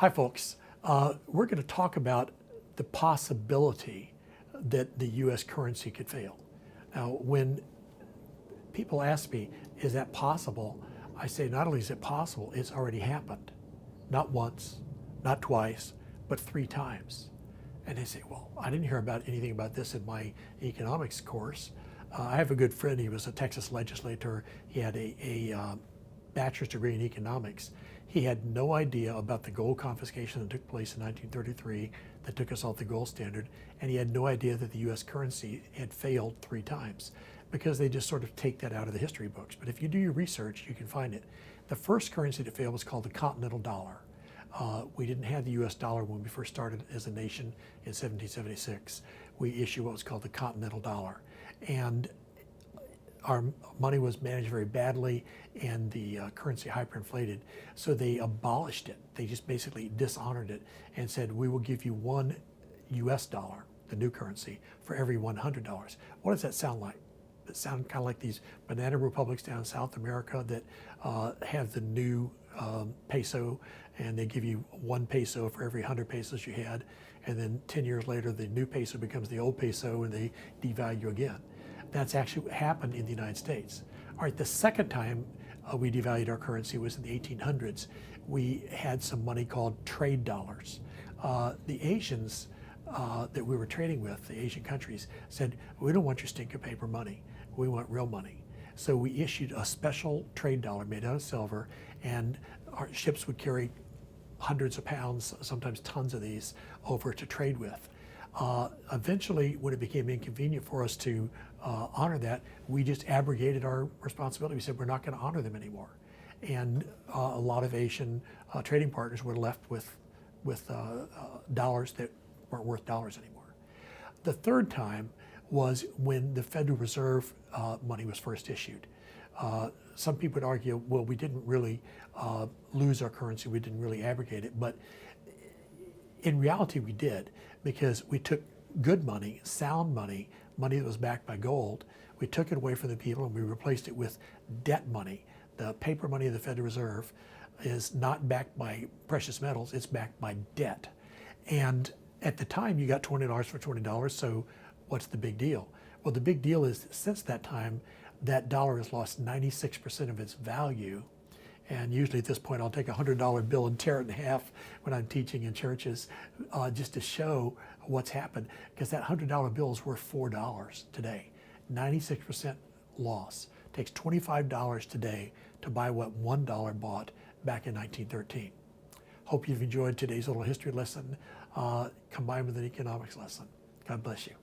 Hi, folks. We're going to talk about the possibility that the U.S. currency could fail. Now, when people ask me, is that possible? I say, not only is it possible, it's already happened. Not once, not twice, but 3 times. And they say, well, I didn't hear about anything about this in my economics course. I have a good friend, he was a Texas legislator. He had a bachelor's degree in economics. He had no idea about the gold confiscation that took place in 1933 that took us off the gold standard, and he had no idea that the U.S. currency had failed 3 times, because they just sort of take that out of the history books. But if you do your research, you can find it. The first currency to fail was called the continental dollar. We didn't have the U.S. dollar when we first started as a nation in 1776. We issued what was called the continental dollar. And our money was managed very badly, and the currency hyperinflated. So they abolished it. They just basically dishonored it and said, we will give you 1 US dollar, the new currency, for every $100. What does that sound like? It sounds kind of like these banana republics down in South America that have the new peso, and they give you 1 peso for every 100 pesos you had. And then 10 years later, the new peso becomes the old peso, and they devalue again. That's actually what happened in the United States. All right, the second time we devalued our currency was in the 1800s. We had some money called trade dollars. The Asians that we were trading with, the Asian countries, said, we don't want your stinker paper money. We want real money. So we issued a special trade dollar made out of silver, and our ships would carry hundreds of pounds, sometimes tons of these, over to trade with. Eventually, when it became inconvenient for us to honor that, we just abrogated our responsibility. We said we're not going to honor them anymore. And a lot of Asian trading partners were left with dollars that weren't worth dollars anymore. The third time was when the Federal Reserve money was first issued. Some people would argue, well, we didn't really lose our currency, we didn't really abrogate it, but in reality we did, because we took good money, sound money, money that was backed by gold, we took it away from the people and we replaced it with debt money. The paper money of the Federal Reserve is not backed by precious metals, it's backed by debt. And at the time you got $20 for $20, so what's the big deal? Well, the big deal is since that time, that dollar has lost 96% of its value. And usually at this point, I'll take a $100 bill and tear it in half when I'm teaching in churches, just to show what's happened. Because that $100 bill is worth $4 today. 96% loss. It takes $25 today to buy what $1 bought back in 1913. Hope you've enjoyed today's little history lesson, combined with an economics lesson. God bless you.